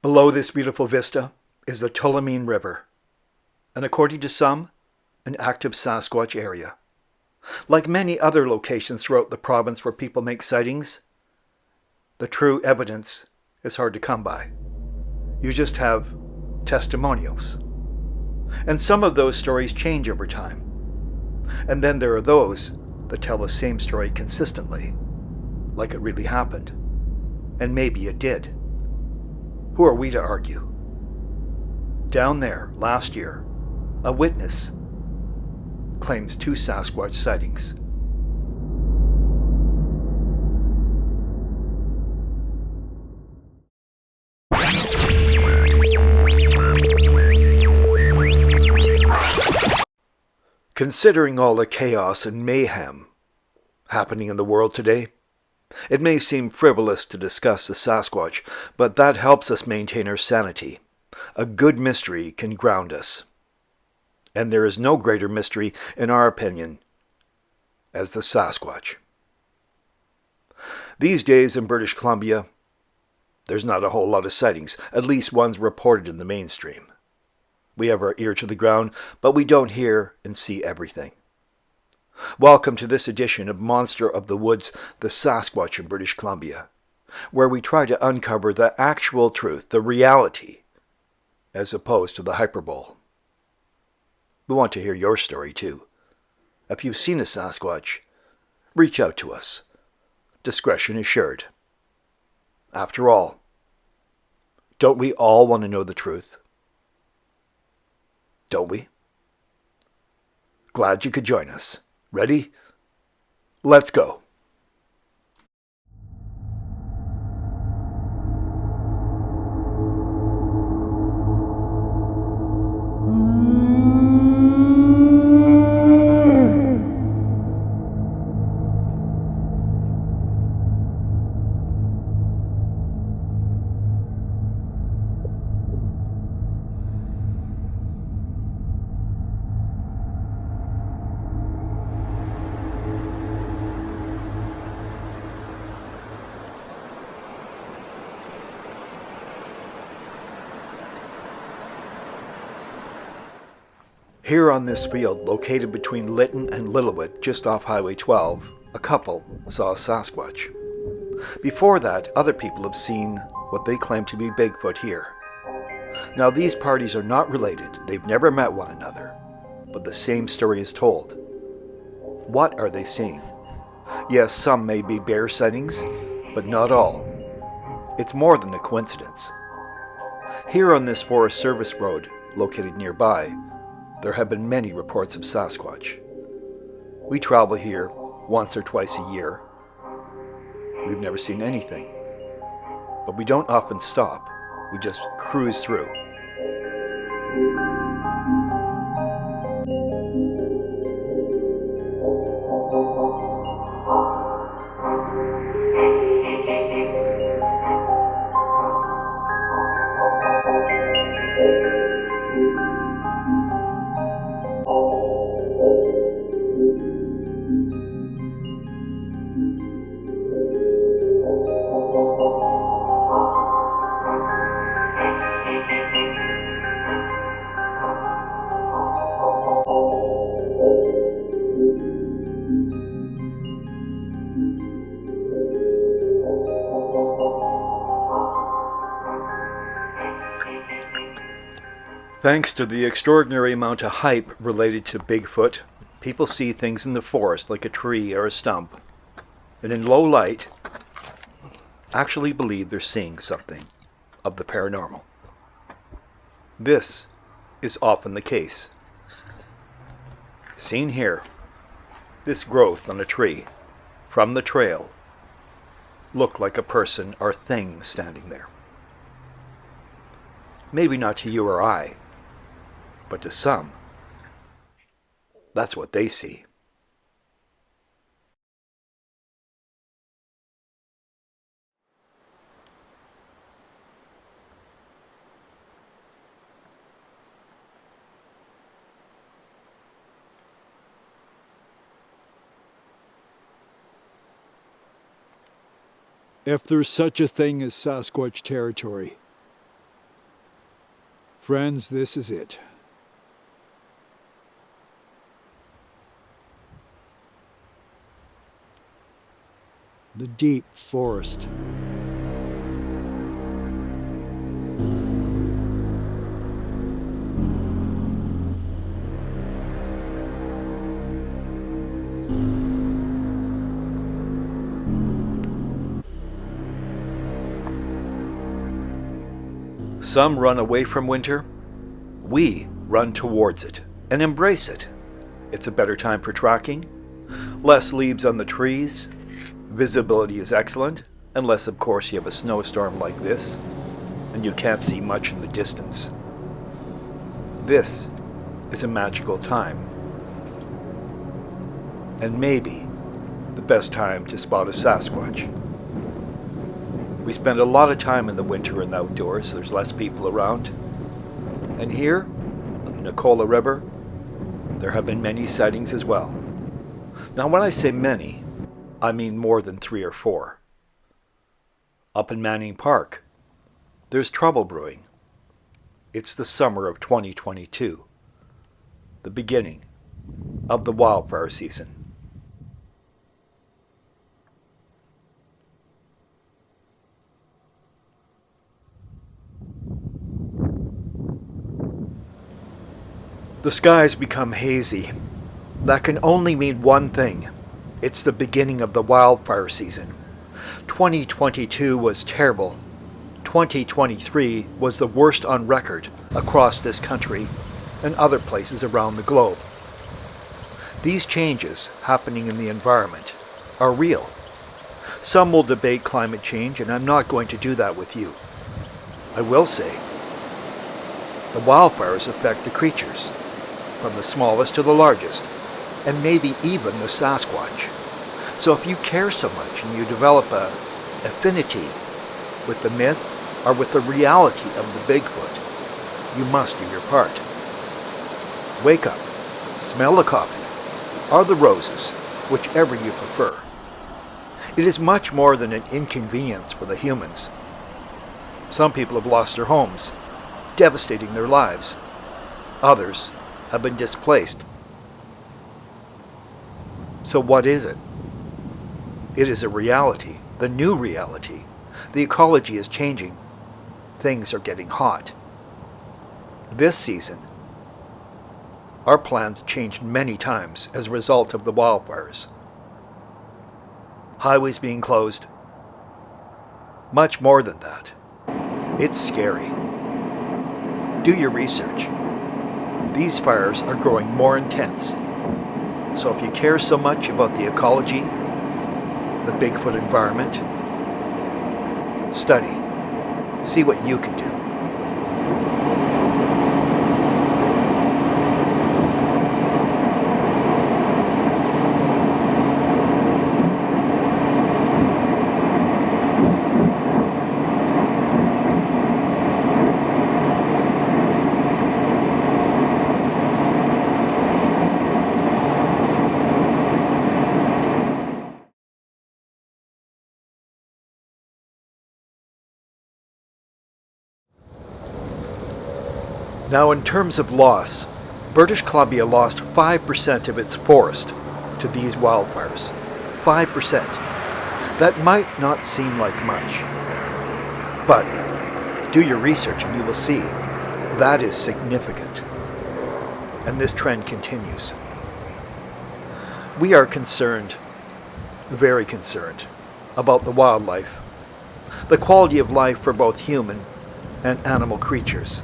Below this beautiful vista is the Tulameen River, and according to some, an active Sasquatch area. Like many other locations throughout the province where people make sightings, the true evidence is hard to come by. You just have testimonials. And some of those stories change over time. And then there are those that tell the same story consistently, like it really happened. And maybe it did. Who are we to argue? Down there, last year, a witness claims 2 Sasquatch sightings. Considering all the chaos and mayhem happening in the world today, it may seem frivolous to discuss the Sasquatch, but that helps us maintain our sanity. A good mystery can ground us. And there is no greater mystery, in our opinion, as the Sasquatch. These days in British Columbia, there's not a whole lot of sightings, at least ones reported in the mainstream. We have our ear to the ground, but we don't hear and see everything. Welcome to this edition of Monster of the Woods, the Sasquatch in British Columbia, where we try to uncover the actual truth, the reality, as opposed to the hyperbole. We want to hear your story too. If you've seen a Sasquatch, reach out to us. Discretion assured. After all, don't we all want to know the truth? Don't we? Glad you could join us. Ready? Let's go. Here on this field, located between Lytton and Littlewood, just off Highway 12, a couple saw a Sasquatch. Before that, other people have seen what they claim to be Bigfoot here. Now, these parties are not related. They've never met one another. But the same story is told. What are they seeing? Yes, some may be bear sightings, but not all. It's more than a coincidence. Here on this Forest Service road, located nearby, there have been many reports of Sasquatch. We travel here once or twice a year. We've never seen anything. But we don't often stop. We just cruise through. Thanks to the extraordinary amount of hype related to Bigfoot, people see things in the forest like a tree or a stump, and in low light, actually believe they're seeing something of the paranormal. This is often the case. Seen here, this growth on a tree, from the trail, looked like a person or thing standing there. Maybe not to you or I, but to some, that's what they see. If there's such a thing as Sasquatch territory, Friends, this is it. The deep forest. Some run away from winter. We run towards it and embrace it. It's a better time for tracking. Less leaves on the trees. Visibility is excellent, unless of course you have a snowstorm like this, and you can't see much in the distance. This is a magical time. And maybe the best time to spot a Sasquatch. We spend a lot of time in the winter and outdoors. There's less people around. And here, on the Nicola River, there have been many sightings as well. Now when I say many, I mean more than 3 or 4. Up in Manning Park, there's trouble brewing. It's the summer of 2022, the beginning of the wildfire season. The skies become hazy. That can only mean one thing. It's the beginning of the wildfire season. 2022 was terrible. 2023 was the worst on record across this country and other places around the globe. These changes happening in the environment are real. Some will debate climate change, and I'm not going to do that with you. I will say, the wildfires affect the creatures, from the smallest to the largest, and maybe even the Sasquatch. So if you care so much and you develop a affinity with the myth or with the reality of the Bigfoot, you must do your part. Wake up, smell the coffee, or the roses, whichever you prefer. It is much more than an inconvenience for the humans. Some people have lost their homes, devastating their lives. Others have been displaced. So what is it? It is a reality, the new reality. The ecology is changing. Things are getting hot. This season, our plans changed many times as a result of the wildfires. Highways being closed. Much more than that. It's scary. Do your research. These fires are growing more intense. So if you care so much about the ecology, the Bigfoot environment, study. See what you can do. Now, in terms of loss, British Columbia lost 5% of its forest to these wildfires. 5%. That might not seem like much, but do your research and you will see that is significant. And this trend continues. We are concerned, very concerned, about the wildlife, the quality of life for both human and animal creatures.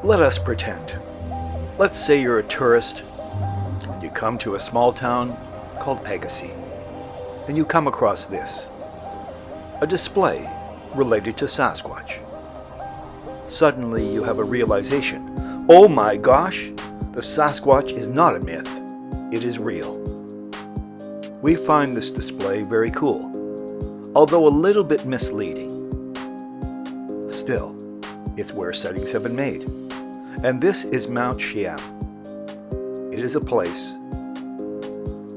Let us pretend. Let's say you're a tourist and you come to a small town called Agassiz, and you come across this, a display related to Sasquatch. Suddenly you have a realization. Oh my gosh, the Sasquatch is not a myth, it is real. We find this display very cool, although a little bit misleading. Still, it's where settings have been made. And this is Mount Shiam. It is a place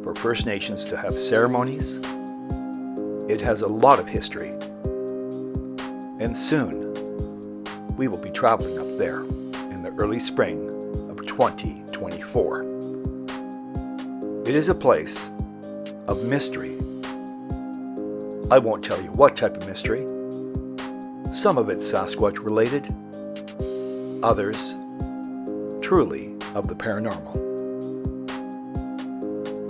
for First Nations to have ceremonies. It has a lot of history. And soon, we will be traveling up there in the early spring of 2024. It is a place of mystery. I won't tell you what type of mystery. Some of it's Sasquatch related, others truly of the paranormal.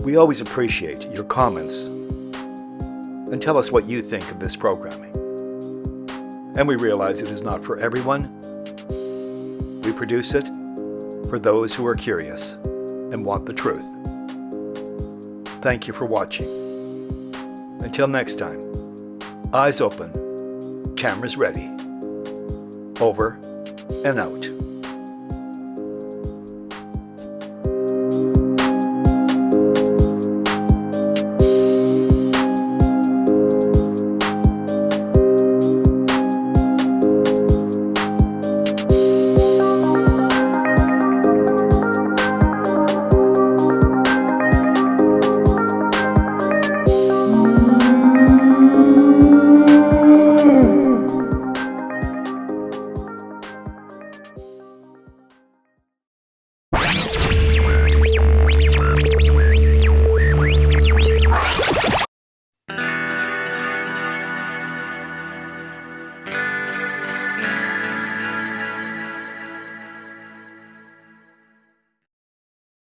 We always appreciate your comments and tell us what you think of this programming. And we realize it is not for everyone. We produce it for those who are curious and want the truth. Thank you for watching. Until next time, eyes open, cameras ready. Over and out.